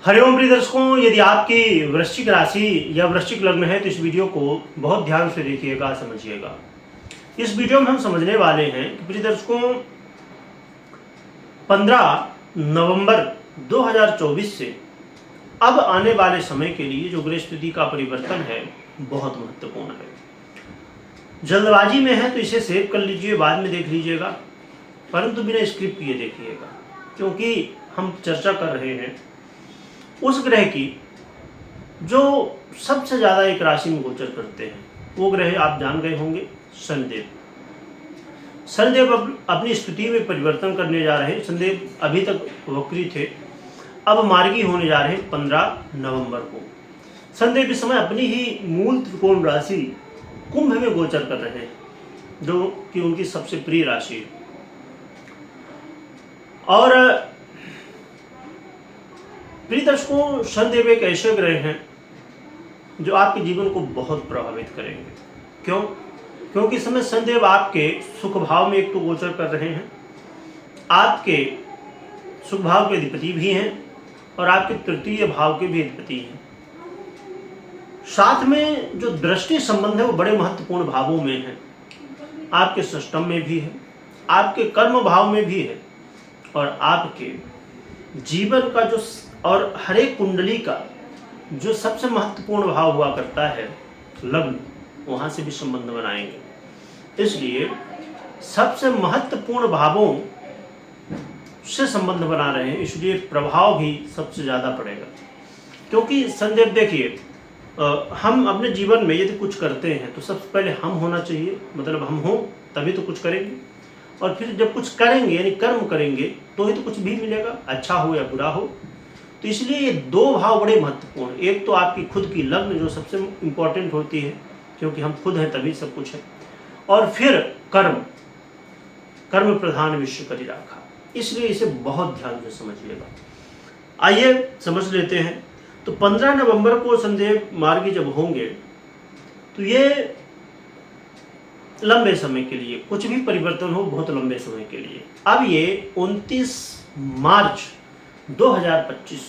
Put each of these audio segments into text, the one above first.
हरिओम प्रिय दर्शकों, यदि आपकी वृश्चिक राशि या वृश्चिक लग्न है तो इस वीडियो को बहुत ध्यान से देखिएगा, समझिएगा। इस वीडियो में हम समझने वाले हैं कि प्रिय दर्शकों 15 नवंबर 2024 से अब आने वाले समय के लिए जो ग्रह स्थिति का परिवर्तन है बहुत महत्वपूर्ण है। जल्दबाजी में है तो इसे सेव कर लीजिए, बाद में देख लीजिएगा, परंतु बिना स्क्रिप्ट किए देखिएगा, क्योंकि हम चर्चा कर रहे हैं उस ग्रह की जो सबसे ज्यादा एक राशि में गोचर करते हैं। वो ग्रह आप जान गए होंगे, शनिदेव। शनिदेव अपनी स्थिति में परिवर्तन करने जा रहे हैं। शनिदेव अभी तक वक्री थे, अब मार्गी होने जा रहे हैं 15 नवंबर को। शनिदेव इस समय अपनी ही मूल त्रिकोण राशि कुंभ में गोचर कर रहे हैं, जो कि उनकी सबसे प्रिय राशि है। और प्रिय दर्शकों, शनिदेव एक ऐसे ग्रह हैं जो आपके जीवन को बहुत प्रभावित करेंगे। क्यों? क्योंकि इस समय शनिदेव आपके सुख भाव में एक तो गोचर कर रहे हैं, आपके सुख भाव के अधिपति भी हैं और आपके तृतीय भाव के भी अधिपति हैं। साथ में जो दृष्टि संबंध है वो बड़े महत्वपूर्ण भावों में है। आपके षष्टम में भी है, आपके कर्म भाव में भी है, और आपके जीवन का जो और हर एक कुंडली का जो सबसे महत्वपूर्ण भाव हुआ करता है लग्न, वहां से भी संबंध बनाएंगे। इसलिए सबसे महत्वपूर्ण भावों से संबंध बना रहे हैं, इसलिए प्रभाव भी सबसे ज्यादा पड़ेगा। क्योंकि शनिदेव देखिए, हम अपने जीवन में यदि कुछ करते हैं तो सबसे पहले हम होना चाहिए, मतलब हम हों तभी तो कुछ करेंगे, और फिर जब कुछ करेंगे यानी कर्म करेंगे तो ही तो कुछ भी मिलेगा, अच्छा हो या बुरा हो। तो इसलिए ये दो भाव बड़े महत्वपूर्ण, एक तो आपकी खुद की लग्न जो सबसे इंपॉर्टेंट होती है, क्योंकि हम खुद हैं तभी सब कुछ है, और फिर कर्म, कर्म प्रधान विश्व करी राखा। इसलिए इसे बहुत ध्यान से समझिएगा। आइए समझ लेते हैं। तो 15 नवंबर को शनिदेव मार्गी जब होंगे तो ये लंबे समय के लिए, कुछ भी परिवर्तन हो बहुत लंबे समय के लिए। अब ये 29 मार्च 2025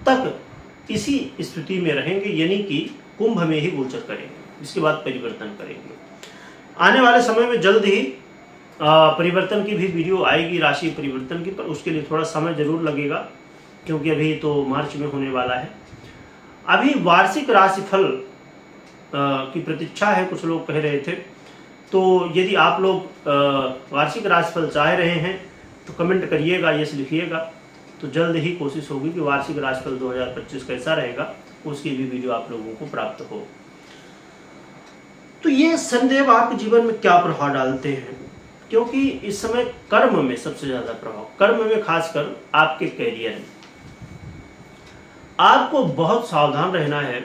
तक इसी स्थिति में रहेंगे, यानी कि कुंभ में ही गोचर करेंगे। इसके बाद परिवर्तन करेंगे। आने वाले समय में जल्द ही परिवर्तन की भी वीडियो आएगी, राशि परिवर्तन की, पर उसके लिए थोड़ा समय जरूर लगेगा, क्योंकि अभी तो मार्च में होने वाला है। अभी वार्षिक राशिफल की प्रतीक्षा है, कुछ लोग कह रहे थे। तो यदि आप लोग वार्षिक राशिफल चाह रहे हैं तो कमेंट करिएगा, यस लिखिएगा, तो जल्द ही कोशिश होगी कि वार्षिक राशिफल 2025 कैसा रहेगा उसकी भी वीडियो आप लोगों को प्राप्त हो। तो ये शनिदेव आपके जीवन में क्या प्रभाव डालते हैं, क्योंकि इस समय कर्म में सबसे ज्यादा प्रभाव, कर्म में खासकर आपके कैरियर में आपको बहुत सावधान रहना है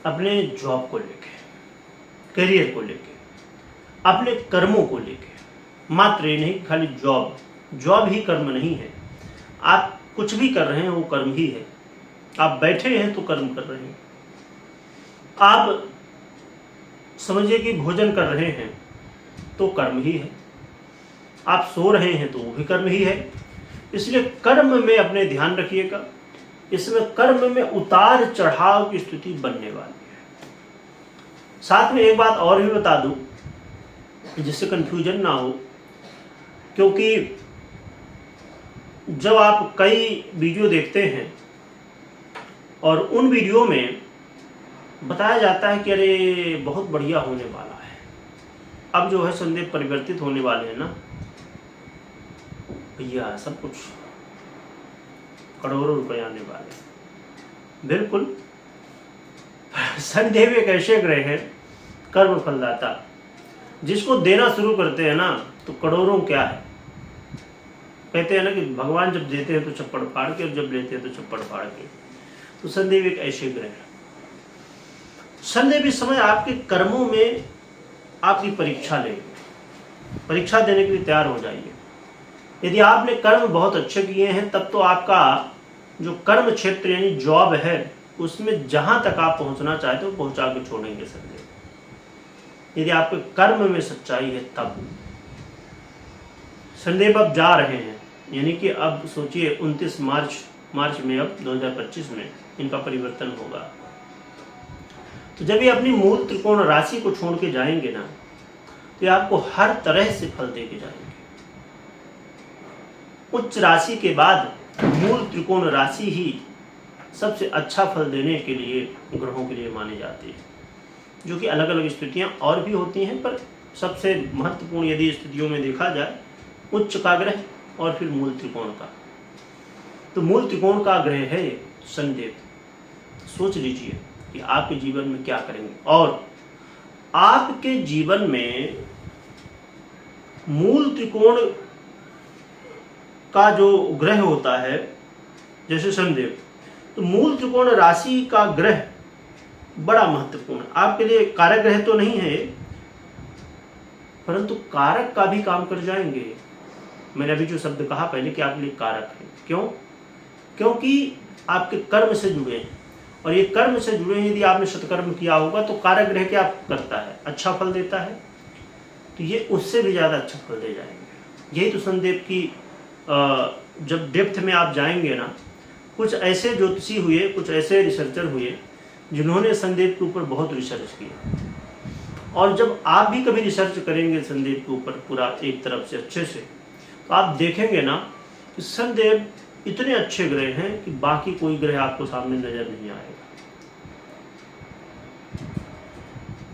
अपने जॉब को लेके, करियर को लेके, अपने कर्मों को लेके। मात्र ये नहीं खाली जॉब, जॉब ही कर्म नहीं है। आप कुछ भी कर रहे हैं वो कर्म ही है। आप बैठे हैं तो कर्म कर रहे हैं, आप समझिए कि भोजन कर रहे हैं तो कर्म ही है, आप सो रहे हैं तो वो भी कर्म ही है। इसलिए कर्म में अपने ध्यान रखिएगा। इसमें कर्म में उतार चढ़ाव की स्थिति बनने वाली है। साथ में एक बात और भी बता दूं जिससे कंफ्यूजन ना हो, क्योंकि जब आप कई वीडियो देखते हैं और उन वीडियो में बताया जाता है कि अरे बहुत बढ़िया होने वाला है, अब जो है शनिदेव परिवर्तित होने वाले हैं ना भैया, सब कुछ करोड़ों रुपए आने वाले। बिल्कुल, शनिदेव एक ऐसे ग्रह है कर्म फलदाता, जिसको देना शुरू करते हैं ना तो करोड़ों क्या है। कहते हैं ना कि भगवान जब देते हैं तो चप्पड़ फाड़ के, और जब लेते हैं तो चप्पड़ फाड़ के। तो शनिदेव एक ऐसे ग्रह है। शनिदेव इस समय आपके कर्मों में आपकी परीक्षा लेंगे, परीक्षा देने के लिए तैयार हो जाइए। यदि आपने कर्म बहुत अच्छे किए हैं तब तो आपका जो कर्म क्षेत्र यानी जॉब है उसमें जहां तक आप पहुंचना चाहते हो पहुंचा के छोड़ेंगे शनिदेव। यदि आपके कर्म में सच्चाई है तब शनिदेव अब जा रहे हैं यानी कि अब सोचिए 29 मार्च में अब 2025 में इनका परिवर्तन होगा। तो जब ये अपनी मूल त्रिकोण राशि को छोड़ के जाएंगे ना, तो ये आपको हर तरह से फल देके जाएंगे। उच्च राशि के बाद मूल त्रिकोण राशि ही सबसे अच्छा फल देने के लिए ग्रहों के लिए मानी जाती है, जो कि अलग अलग स्थितियां और भी होती हैं, पर सबसे महत्वपूर्ण यदि स्थितियों में देखा जाए उच्च का ग्रह और फिर मूल त्रिकोण का। तो मूल त्रिकोण का ग्रह है शनिदेव। सोच लीजिए कि आपके जीवन में क्या करेंगे। और आपके जीवन में मूल त्रिकोण का जो ग्रह होता है जैसे शनिदेव, तो मूल त्रिकोण राशि का ग्रह बड़ा महत्वपूर्ण आपके लिए। कारक ग्रह तो नहीं है, परंतु कारक का भी काम कर जाएंगे। मैंने अभी जो शब्द कहा पहले कि आपके लिए कारक है। क्यों? क्योंकि आपके कर्म से जुड़े हैं, और ये कर्म से जुड़े हैं। यदि आपने सत्कर्म किया होगा तो कारक ग्रह क्या करता है? अच्छा फल देता है। तो ये उससे भी ज़्यादा अच्छा फल दे जाएंगे। यही तो शनिदेव की जब डेप्थ में आप जाएंगे ना, कुछ ऐसे ज्योतिषी हुए, कुछ ऐसे रिसर्चर हुए जिन्होंने शनिदेव के ऊपर बहुत रिसर्च किया। और जब आप भी कभी रिसर्च करेंगे शनिदेव के ऊपर पूरा एक तरफ से अच्छे से, तो आप देखेंगे ना कि शनिदेव इतने अच्छे ग्रह हैं कि बाकी कोई ग्रह आपको सामने नजर नहीं आएगा।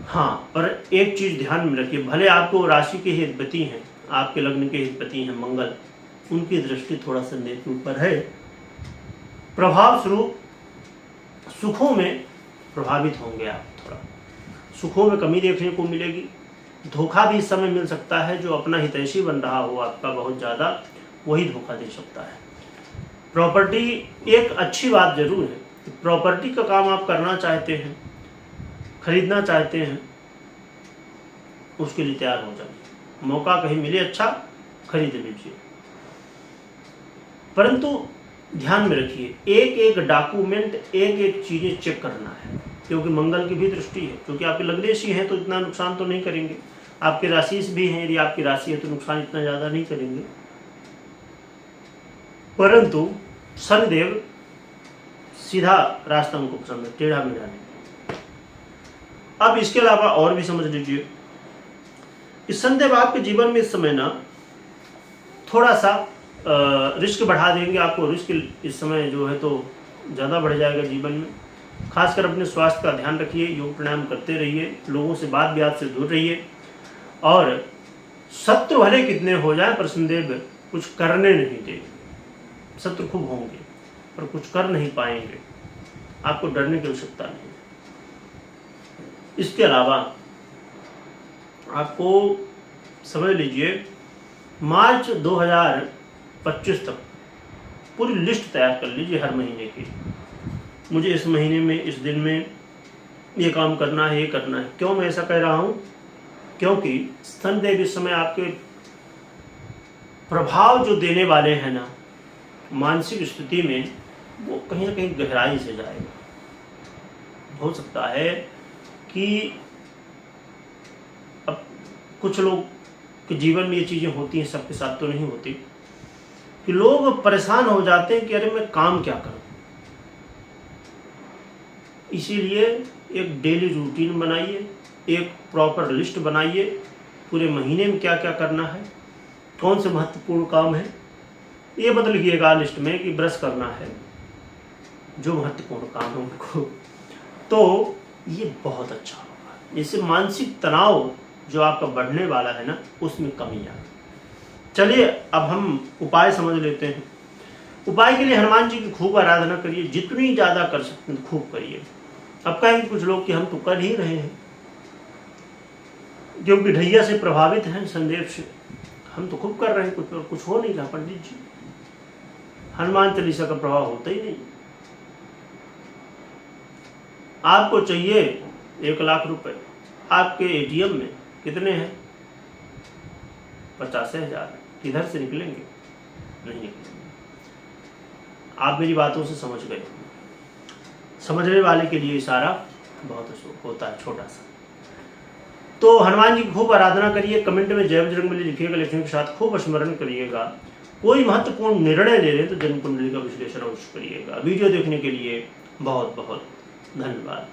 हाँ, पर एक चीज ध्यान में रखिए, भले आपको राशि के ही अधिपति हैं, आपके लग्न के अधिपति हैं मंगल, उनकी दृष्टि थोड़ा शनिदेव के ऊपर है। प्रभाव स्वरूप सुखों में प्रभावित होंगे आप, थोड़ा सुखों में कमी देखने को मिलेगी। धोखा भी इस समय मिल सकता है। जो अपना हितैषी बन रहा हो आपका बहुत ज़्यादा, वही धोखा दे सकता है। प्रॉपर्टी एक अच्छी बात जरूर है कि प्रॉपर्टी का काम आप करना चाहते हैं, खरीदना चाहते हैं, उसके लिए तैयार हो जाइए। मौका कहीं मिले अच्छा, खरीद लीजिए। परंतु ध्यान में रखिए, एक एक डॉक्यूमेंट, एक एक चीजें चेक करना है, क्योंकि मंगल की भी दृष्टि है। क्योंकि आपके लग्नेशी हैं तो इतना नुकसान तो नहीं करेंगे। आपके राशि भी हैं, यदि आपकी राशि है तो नुकसान इतना ज्यादा नहीं करेंगे। परंतु शनिदेव सीधा रास्ता उनको पसंद है, टेढ़ा मेढ़ा नहीं। अब इसके अलावा और भी समझ लीजिए कि शनिदेव आपके जीवन में इस समय ना थोड़ा सा रिस्क बढ़ा देंगे। आपको रिस्क इस समय जो है तो ज़्यादा बढ़ जाएगा जीवन में। खासकर अपने स्वास्थ्य का ध्यान रखिए, योग प्राणायाम करते रहिए, लोगों से बात ब्यात से दूर रहिए। और शत्रु भले कितने हो जाए पर शनिदेव कुछ करने नहीं देंगे। शत्रु खूब होंगे पर कुछ कर नहीं पाएंगे, आपको डरने की आवश्यकता नहीं। इसके अलावा आपको समझ लीजिए मार्च 2025 तक पूरी लिस्ट तैयार कर लीजिए हर महीने की। मुझे इस महीने में, इस दिन में ये काम करना है, ये करना है। क्यों मैं ऐसा कह रहा हूँ? क्योंकि शनिदेव इस समय आपके प्रभाव जो देने वाले हैं ना मानसिक स्थिति में, वो कहीं ना कहीं गहराई से जाएगा। हो सकता है कि अब कुछ लोग के जीवन में ये चीज़ें होती हैं, सबके साथ तो नहीं होती, कि लोग परेशान हो जाते हैं कि अरे मैं काम क्या करूं। इसीलिए एक डेली रूटीन बनाइए, एक प्रॉपर लिस्ट बनाइए, पूरे महीने में क्या क्या करना है, कौन से महत्वपूर्ण काम है, ये बदल लिखिएगा लिस्ट में कि ब्रश करना है, जो महत्वपूर्ण काम है उनको। तो ये बहुत अच्छा होगा। इससे मानसिक तनाव जो आपका बढ़ने वाला है ना, उसमें कमी आएगी। चलिए अब हम उपाय समझ लेते हैं। उपाय के लिए हनुमान जी की खूब आराधना करिए, जितनी ज़्यादा कर सकते हैं खूब करिए। अब कहेंगे कुछ लोग कि हम तो कर ही रहे हैं, क्योंकि ढैया से प्रभावित हैं, शनिदेव से, हम तो खूब कर रहे हैं, कुछ हो नहीं रहा। पंडित जी, हनुमान चालीसा का प्रभाव होता ही नहीं। आपको चाहिए 1 लाख रुपए, आपके एटीएम में कितने हैं? 50,000। किधर से निकलेंगे? नहीं निकलेंगे। आप मेरी बातों से समझ गए। समझने वाले के लिए इशारा बहुत होता है, छोटा सा। तो हनुमान जी की खूब आराधना करिए। कमेंट में जय बजरंगबली लिखिएगा, लिखने के साथ खूब स्मरण करिएगा। कोई महत्वपूर्ण निर्णय ले रहे हैं तो जन्म कुंडली का विश्लेषण अवश्य करिएगा। वीडियो देखने के लिए बहुत बहुत धन्यवाद।